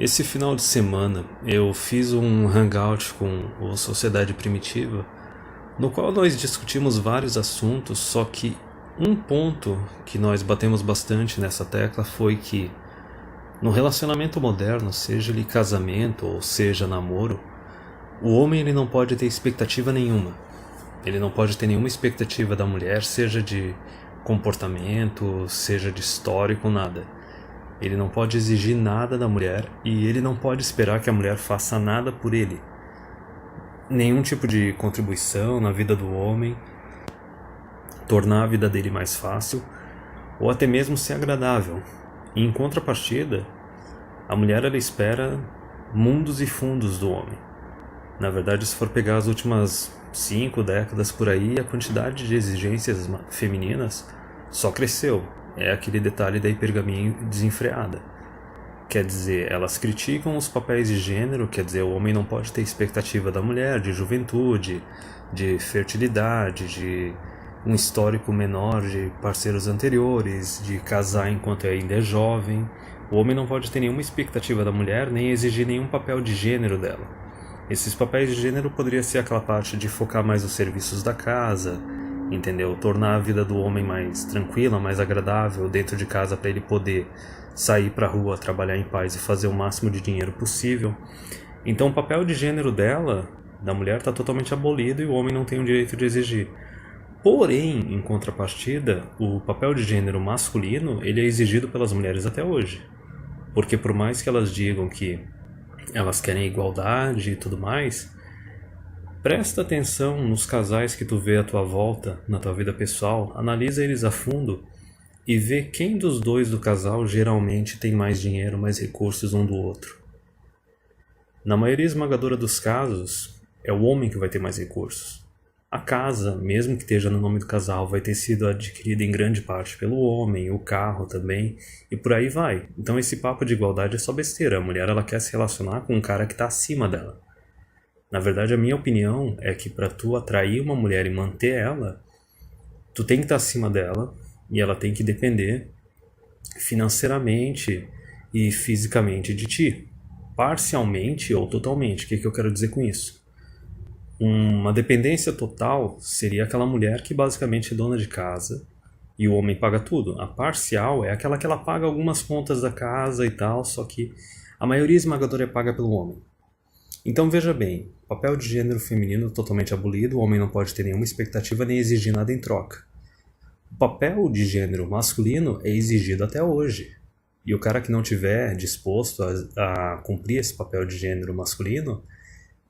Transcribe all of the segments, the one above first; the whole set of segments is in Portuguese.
Esse final de semana eu fiz um hangout com o Sociedade Primitiva, no qual nós discutimos vários assuntos, só que um ponto que nós batemos bastante nessa tecla foi que no relacionamento moderno, seja ele casamento ou seja namoro, o homem ele não pode ter expectativa nenhuma. Ele não pode ter nenhuma expectativa da mulher, seja de comportamento, seja de histórico, nada. Ele não pode exigir nada da mulher e ele não pode esperar que a mulher faça nada por ele. Nenhum tipo de contribuição na vida do homem, tornar a vida dele mais fácil ou até mesmo ser agradável. E em contrapartida, a mulher ela espera mundos e fundos do homem. Na verdade, se for pegar as últimas 5 décadas por aí, a quantidade de exigências femininas só cresceu. É aquele detalhe da hipergamia desenfreada. Quer dizer, elas criticam os papéis de gênero, quer dizer, o homem não pode ter expectativa da mulher, de juventude, de fertilidade, de um histórico menor de parceiros anteriores, de casar enquanto ainda é jovem. O homem não pode ter nenhuma expectativa da mulher, nem exigir nenhum papel de gênero dela. Esses papéis de gênero poderia ser aquela parte de focar mais nos serviços da casa, entendeu? Tornar a vida do homem mais tranquila, mais agradável dentro de casa para ele poder sair para a rua, trabalhar em paz e fazer o máximo de dinheiro possível. Então o papel de gênero dela, da mulher, está totalmente abolido e o homem não tem o direito de exigir. Porém, em contrapartida, o papel de gênero masculino ele é exigido pelas mulheres até hoje. Porque por mais que elas digam que elas querem igualdade e tudo mais, presta atenção nos casais que tu vê à tua volta, na tua vida pessoal, analisa eles a fundo e vê quem dos dois do casal geralmente tem mais dinheiro, mais recursos um do outro. Na maioria esmagadora dos casos, é o homem que vai ter mais recursos. A casa, mesmo que esteja no nome do casal, vai ter sido adquirida em grande parte pelo homem, o carro também, e por aí vai. Então esse papo de igualdade é só besteira. A mulher ela quer se relacionar com um cara que está acima dela. Na verdade, a minha opinião é que para tu atrair uma mulher e manter ela, tu tem que estar acima dela e ela tem que depender financeiramente e fisicamente de ti. Parcialmente ou totalmente. O que eu quero dizer com isso? Uma dependência total seria aquela mulher que basicamente é dona de casa e o homem paga tudo. A parcial é aquela que ela paga algumas contas da casa e tal, só que a maioria esmagadora é paga pelo homem. Então veja bem, papel de gênero feminino totalmente abolido, o homem não pode ter nenhuma expectativa nem exigir nada em troca. O papel de gênero masculino é exigido até hoje. E o cara que não tiver disposto a cumprir esse papel de gênero masculino,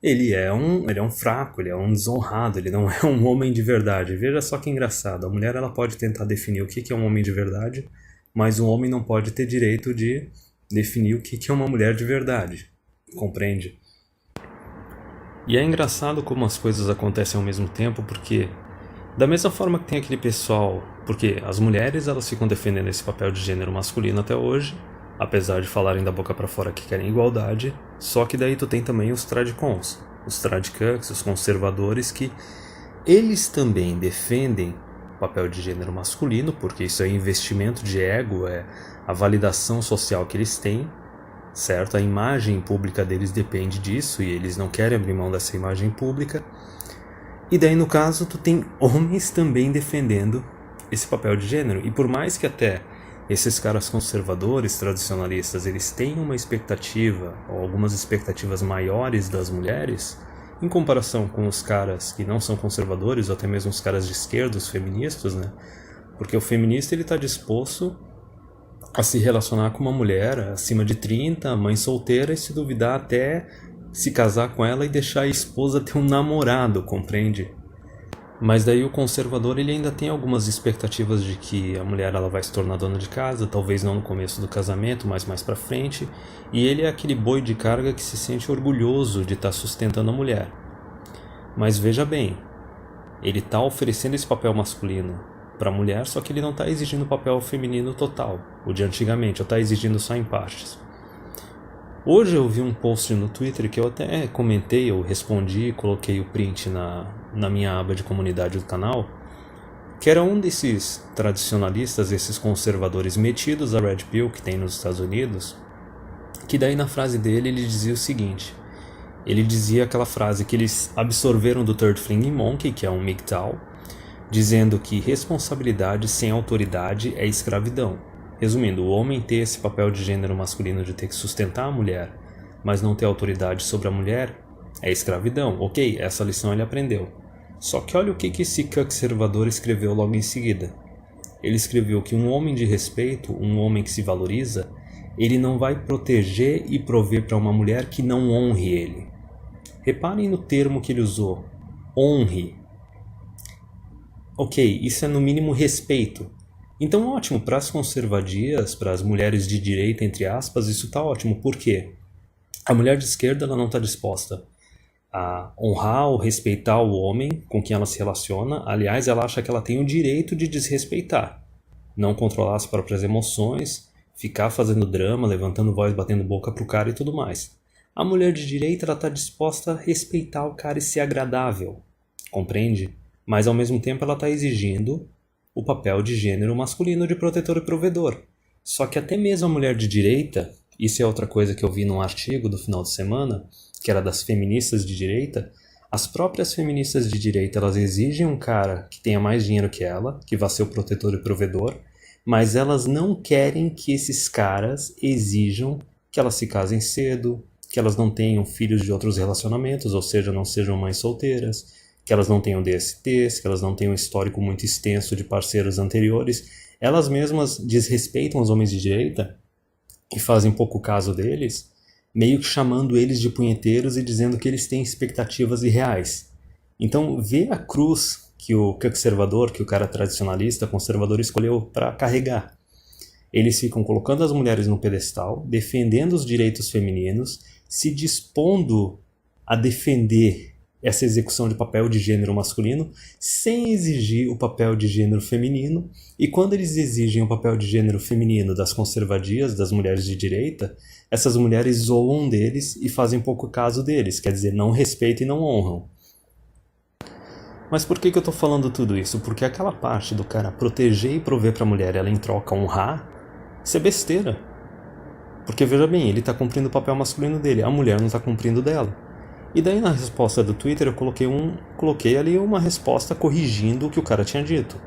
ele é um fraco, ele é um desonrado, ele não é um homem de verdade. Veja só que engraçado, a mulher ela pode tentar definir o que é um homem de verdade, mas um homem não pode ter direito de definir o que é uma mulher de verdade. Compreende? E é engraçado como as coisas acontecem ao mesmo tempo, porque da mesma forma que tem aquele pessoal, porque as mulheres elas ficam defendendo esse papel de gênero masculino até hoje, apesar de falarem da boca pra fora que querem igualdade, só que daí tu tem também os tradicons, os tradicucks, os conservadores, que eles também defendem o papel de gênero masculino, porque isso é investimento de ego, é a validação social que eles têm, certo? A imagem pública deles depende disso e eles não querem abrir mão dessa imagem pública. E daí no caso tu tem homens também defendendo esse papel de gênero. E por mais que até esses caras conservadores, tradicionalistas, eles têm uma expectativa ou algumas expectativas maiores das mulheres em comparação com os caras que não são conservadores ou até mesmo os caras de esquerda, os feministas, né? Porque o feminista ele está disposto a se relacionar com uma mulher acima de 30, mãe solteira e se duvidar até se casar com ela e deixar a esposa ter um namorado, compreende? Mas daí o conservador ele ainda tem algumas expectativas de que a mulher ela vai se tornar dona de casa, talvez não no começo do casamento, mas mais pra frente, e ele é aquele boi de carga que se sente orgulhoso de estar sustentando a mulher. Mas veja bem, ele está oferecendo esse papel masculino para a mulher, só que ele não está exigindo o papel feminino total, o de antigamente, ou está exigindo só em partes. Hoje eu vi um post no Twitter que eu até comentei, eu respondi, coloquei o print na minha aba de comunidade do canal, que era um desses tradicionalistas, esses conservadores metidos a Red Pill que tem nos Estados Unidos, Que daí na frase dele ele dizia o seguinte, ele dizia aquela frase que eles absorveram do Third Flying Monkey, que é um MGTOW, dizendo que responsabilidade sem autoridade é escravidão. Resumindo, o homem ter esse papel de gênero masculino de ter que sustentar a mulher, mas não ter autoridade sobre a mulher, é escravidão. Ok, essa lição ele aprendeu. Só que olha o que esse conservador escreveu logo em seguida. Ele escreveu que um homem de respeito, um homem que se valoriza, ele não vai proteger e prover para uma mulher que não honre ele. Reparem no termo que ele usou, honre. Ok, isso é no mínimo respeito. Então ótimo, para as conservadias, para as mulheres de direita, entre aspas, isso está ótimo. Por quê? A mulher de esquerda ela não está disposta a honrar ou respeitar o homem com quem ela se relaciona. Aliás, ela acha que ela tem o direito de desrespeitar. Não controlar as próprias emoções, ficar fazendo drama, levantando voz, batendo boca pro cara e tudo mais. A mulher de direita ela está disposta a respeitar o cara e ser agradável. Compreende? Mas ao mesmo tempo ela está exigindo o papel de gênero masculino de protetor e provedor. Só que até mesmo a mulher de direita, isso é outra coisa que eu vi num artigo do final de semana, que era das feministas de direita, as próprias feministas de direita elas exigem um cara que tenha mais dinheiro que ela, que vá ser o protetor e provedor, mas elas não querem que esses caras exijam que elas se casem cedo, que elas não tenham filhos de outros relacionamentos, ou seja, não sejam mães solteiras, que elas não tenham DSTs, que elas não tenham um histórico muito extenso de parceiros anteriores. Elas mesmas desrespeitam os homens de direita e fazem pouco caso deles, meio que chamando eles de punheteiros e dizendo que eles têm expectativas irreais. Então, vê a cruz que o conservador, que o cara tradicionalista, conservador escolheu para carregar. Eles ficam colocando as mulheres no pedestal, defendendo os direitos femininos, se dispondo a defender essa execução de papel de gênero masculino, sem exigir o papel de gênero feminino, e quando eles exigem o papel de gênero feminino das conservadias, das mulheres de direita, essas mulheres zoam deles e fazem pouco caso deles, quer dizer, não respeitam e não honram. Mas por que eu estou falando tudo isso? Porque aquela parte do cara proteger e prover para a mulher, ela em troca honrar, isso é besteira. Porque veja bem, ele está cumprindo o papel masculino dele, a mulher não está cumprindo dela. E daí na resposta do Twitter eu coloquei ali uma resposta corrigindo o que o cara tinha dito.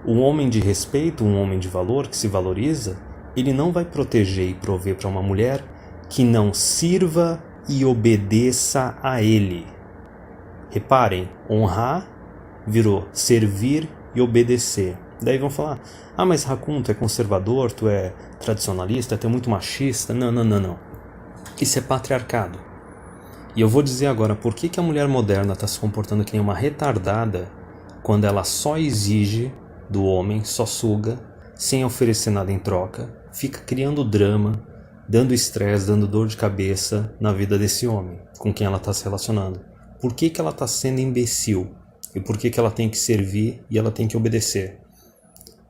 Um homem de respeito, um homem de valor, que se valoriza, ele não vai proteger e prover para uma mulher que não sirva e obedeça a ele. Reparem, honrar virou servir e obedecer. Daí vão falar, mas Raccoon, tu é conservador, tu é tradicionalista, tu é muito machista. Não. Isso é patriarcado. E eu vou dizer agora por que a mulher moderna está se comportando que nem uma retardada quando ela só exige do homem, só suga, sem oferecer nada em troca, fica criando drama, dando estresse, dando dor de cabeça na vida desse homem com quem ela está se relacionando. Por que ela está sendo imbecil? E por que ela tem que servir e ela tem que obedecer?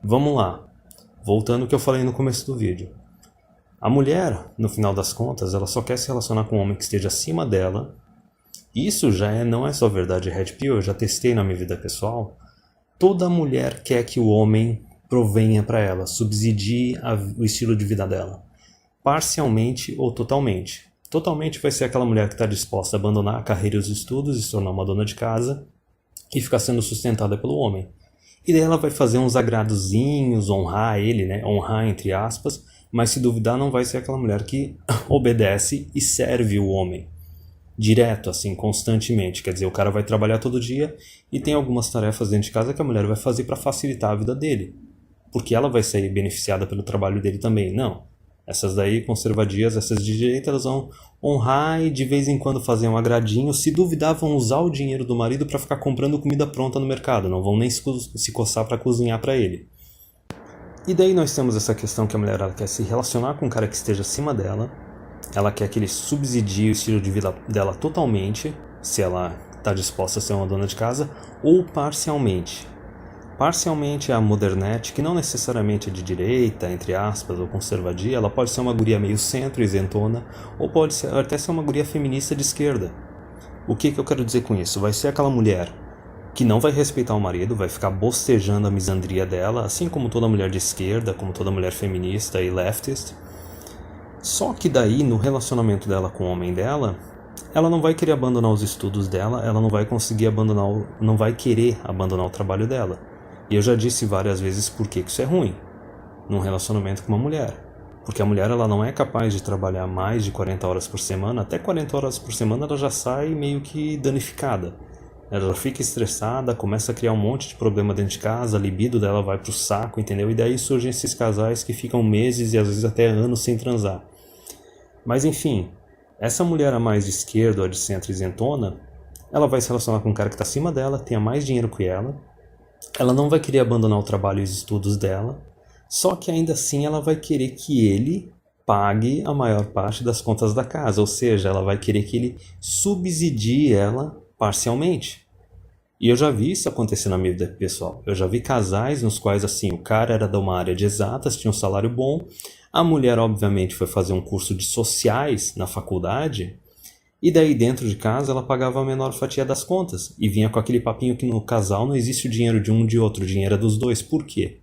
Vamos lá, voltando ao que eu falei no começo do vídeo. A mulher, no final das contas, ela só quer se relacionar com um homem que esteja acima dela. Isso não é só verdade Red Pill, eu já testei na minha vida pessoal. Toda mulher quer que o homem provenha para ela, subsidie o estilo de vida dela. Parcialmente ou totalmente. Totalmente vai ser aquela mulher que está disposta a abandonar a carreira e os estudos e se tornar uma dona de casa e ficar sendo sustentada pelo homem. E daí ela vai fazer uns agradozinhos, honrar ele, né? Honrar entre aspas, mas se duvidar não vai ser aquela mulher que obedece e serve o homem. Direto, assim, constantemente. Quer dizer, o cara vai trabalhar todo dia e tem algumas tarefas dentro de casa que a mulher vai fazer para facilitar a vida dele. Porque ela vai sair beneficiada pelo trabalho dele também. Não. Essas daí, conservadias, essas de direita, elas vão honrar e de vez em quando fazer um agradinho. Se duvidar, vão usar o dinheiro do marido para ficar comprando comida pronta no mercado. Não vão nem se coçar para cozinhar para ele. E daí nós temos essa questão que a mulher ela quer se relacionar com um cara que esteja acima dela. Ela quer que ele subsidie o estilo de vida dela totalmente, se ela está disposta a ser uma dona de casa, ou parcialmente. Parcialmente é a modernete, que não necessariamente é de direita, entre aspas, ou conservadia, ela pode ser uma guria meio centro, isentona, ou pode até ser uma guria feminista de esquerda. O que eu quero dizer com isso? Vai ser aquela mulher que não vai respeitar o marido, vai ficar bocejando a misandria dela, assim como toda mulher de esquerda, como toda mulher feminista e leftist. Só que daí, no relacionamento dela com o homem dela, ela não vai querer abandonar os estudos dela, ela não vai conseguir não vai querer abandonar o trabalho dela. E eu já disse várias vezes por que isso é ruim num relacionamento com uma mulher. Porque a mulher ela não é capaz de trabalhar mais de 40 horas por semana, até 40 horas por semana ela já sai meio que danificada. Ela já fica estressada, começa a criar um monte de problema dentro de casa, a libido dela vai pro saco, entendeu? E daí surgem esses casais que ficam meses e às vezes até anos sem transar. Mas enfim, essa mulher a mais de esquerda ou de centro isentona, ela vai se relacionar com um cara que está acima dela, tenha mais dinheiro que ela não vai querer abandonar o trabalho e os estudos dela, só que ainda assim ela vai querer que ele pague a maior parte das contas da casa, ou seja, ela vai querer que ele subsidie ela parcialmente. E eu já vi isso acontecer na minha vida pessoal. Eu já vi casais nos quais assim, o cara era de uma área de exatas, tinha um salário bom, a mulher obviamente foi fazer um curso de sociais na faculdade, e daí dentro de casa ela pagava a menor fatia das contas, e vinha com aquele papinho que no casal não existe o dinheiro de um de outro, o dinheiro é dos dois. Por quê?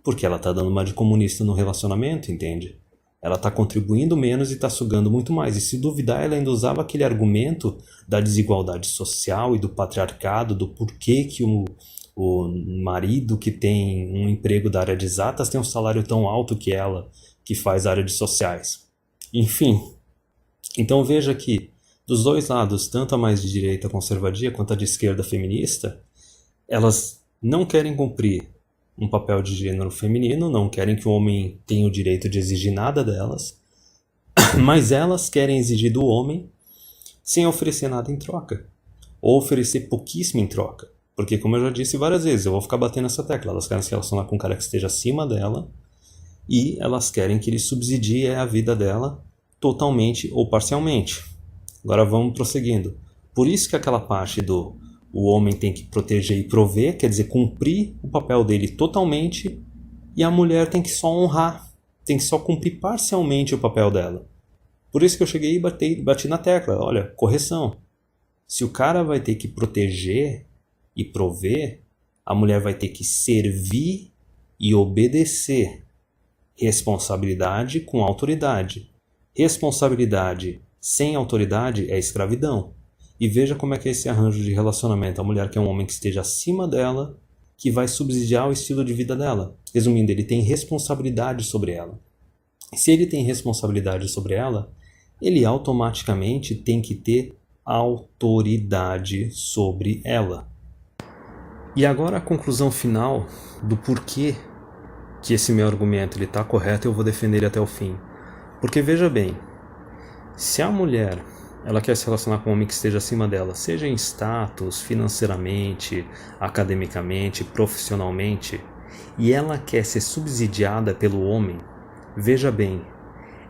Porque ela tá dando uma de comunista no relacionamento, entende? Ela tá contribuindo menos e tá sugando muito mais. E se duvidar, ela ainda usava aquele argumento da desigualdade social e do patriarcado, do porquê que o marido que tem um emprego da área de exatas tem um salário tão alto que ela, que faz área de sociais. Enfim, então veja que dos dois lados, tanto a mais de direita conservadora quanto a de esquerda feminista, elas não querem cumprir um papel de gênero feminino, não querem que o homem tenha o direito de exigir nada delas, mas elas querem exigir do homem sem oferecer nada em troca, ou oferecer pouquíssimo em troca. Porque, como eu já disse várias vezes, eu vou ficar batendo nessa tecla, elas querem se relacionar com um cara que esteja acima dela e elas querem que ele subsidie a vida dela totalmente ou parcialmente. Agora vamos prosseguindo. Por isso que aquela parte do o homem tem que proteger e prover, quer dizer, cumprir o papel dele totalmente, e a mulher tem que só honrar, tem que só cumprir parcialmente o papel dela. Por isso que eu cheguei e bati na tecla, olha, correção. Se o cara vai ter que proteger e prover, a mulher vai ter que servir e obedecer. Responsabilidade com autoridade. Responsabilidade sem autoridade é escravidão. E veja como é que é esse arranjo de relacionamento. A mulher quer um homem que esteja acima dela, que vai subsidiar o estilo de vida dela. Resumindo, ele tem responsabilidade sobre ela. Se ele tem responsabilidade sobre ela, ele automaticamente tem que ter autoridade sobre ela. E agora a conclusão final do porquê que esse meu argumento está correto, eu vou defender ele até o fim. Porque veja bem, se a mulher ela quer se relacionar com um homem que esteja acima dela, seja em status, financeiramente, academicamente, profissionalmente, e ela quer ser subsidiada pelo homem, veja bem,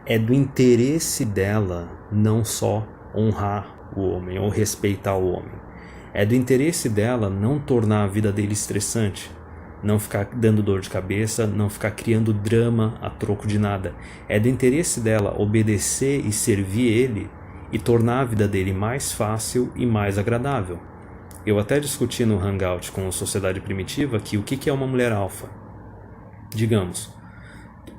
é do interesse dela não só honrar o homem ou respeitar o homem. É do interesse dela não tornar a vida dele estressante, não ficar dando dor de cabeça, não ficar criando drama a troco de nada. É do interesse dela obedecer e servir ele e tornar a vida dele mais fácil e mais agradável. Eu até discuti no Hangout com a Sociedade Primitiva que o que é uma mulher alfa. Digamos,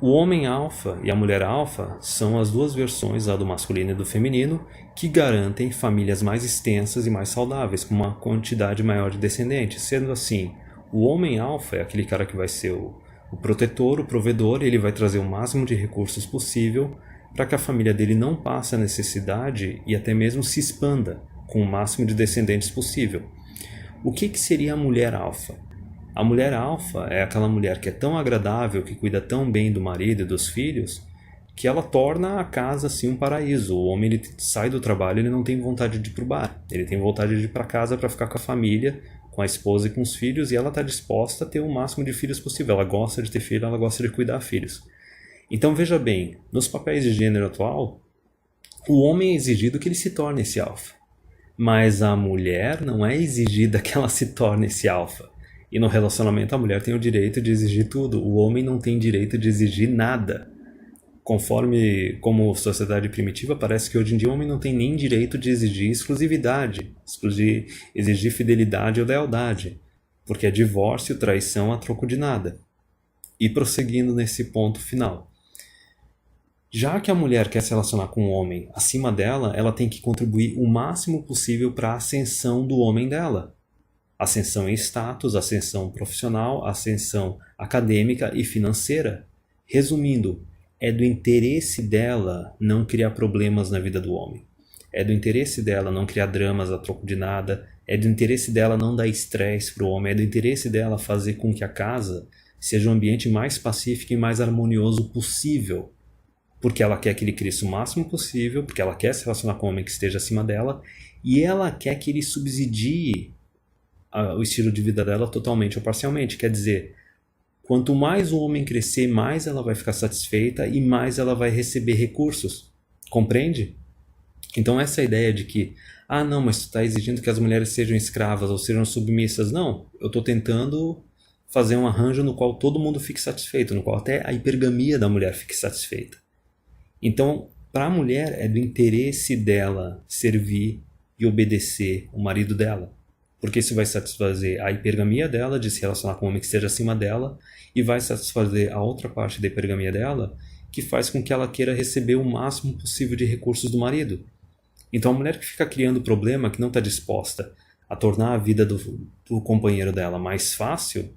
o homem alfa e a mulher alfa são as duas versões, a do masculino e do feminino, que garantem famílias mais extensas e mais saudáveis, com uma quantidade maior de descendentes. Sendo assim, o homem alfa é aquele cara que vai ser o protetor, o provedor, ele vai trazer o máximo de recursos possível para que a família dele não passe a necessidade e até mesmo se expanda com o máximo de descendentes possível. O que seria a mulher alfa? A mulher alfa é aquela mulher que é tão agradável, que cuida tão bem do marido e dos filhos, que ela torna a casa assim um paraíso. O homem ele sai do trabalho, ele não tem vontade de ir para o bar, ele tem vontade de ir para casa para ficar com a família, com a esposa e com os filhos, e ela está disposta a ter o máximo de filhos possível. Ela gosta de ter filho, ela gosta de cuidar de filhos. Então veja bem, nos papéis de gênero atual, o homem é exigido que ele se torne esse alfa. Mas a mulher não é exigida que ela se torne esse alfa. E no relacionamento a mulher tem o direito de exigir tudo, o homem não tem direito de exigir nada. Conforme como sociedade primitiva, parece que hoje em dia o homem não tem nem direito de exigir exclusividade, exigir fidelidade ou lealdade, porque é divórcio, traição a troco de nada. E prosseguindo nesse ponto final. Já que a mulher quer se relacionar com um homem acima dela, ela tem que contribuir o máximo possível para a ascensão do homem dela. Ascensão em status, ascensão profissional, ascensão acadêmica e financeira. Resumindo, é do interesse dela não criar problemas na vida do homem. É do interesse dela não criar dramas a troco de nada. É do interesse dela não dar estresse para o homem. É do interesse dela fazer com que a casa seja um ambiente mais pacífico e mais harmonioso possível. Porque ela quer que ele cresça o máximo possível, porque ela quer se relacionar com um homem que esteja acima dela, e ela quer que ele subsidie o estilo de vida dela totalmente ou parcialmente. Quer dizer, quanto mais o homem crescer, mais ela vai ficar satisfeita e mais ela vai receber recursos. Compreende? Então essa ideia de que, ah não, mas tu está exigindo que as mulheres sejam escravas ou sejam submissas. Não, eu estou tentando fazer um arranjo no qual todo mundo fique satisfeito, no qual até a hipergamia da mulher fique satisfeita. Então, para a mulher é do interesse dela servir e obedecer o marido dela. Porque isso vai satisfazer a hipergamia dela de se relacionar com um homem que esteja acima dela e vai satisfazer a outra parte da hipergamia dela que faz com que ela queira receber o máximo possível de recursos do marido. Então a mulher que fica criando problema, que não está disposta a tornar a vida do companheiro dela mais fácil,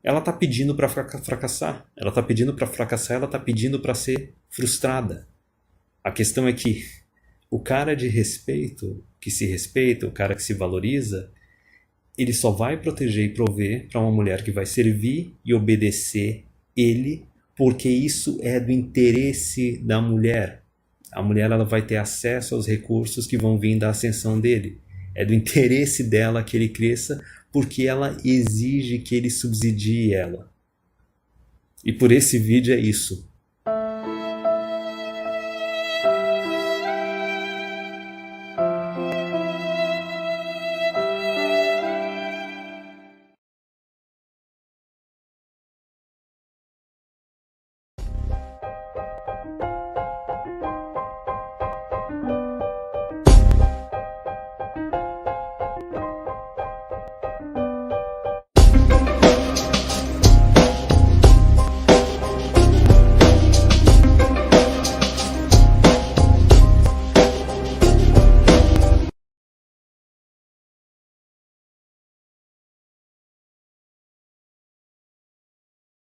ela está pedindo para fracassar. Ela está pedindo para fracassar, ela está pedindo para ser frustrada. A questão é que o cara de respeito, que se respeita, o cara que se valoriza, ele só vai proteger e prover para uma mulher que vai servir e obedecer ele, porque isso é do interesse da mulher. A mulher ela vai ter acesso aos recursos que vão vir da ascensão dele. É do interesse dela que ele cresça, porque ela exige que ele subsidie ela. E por esse vídeo é isso.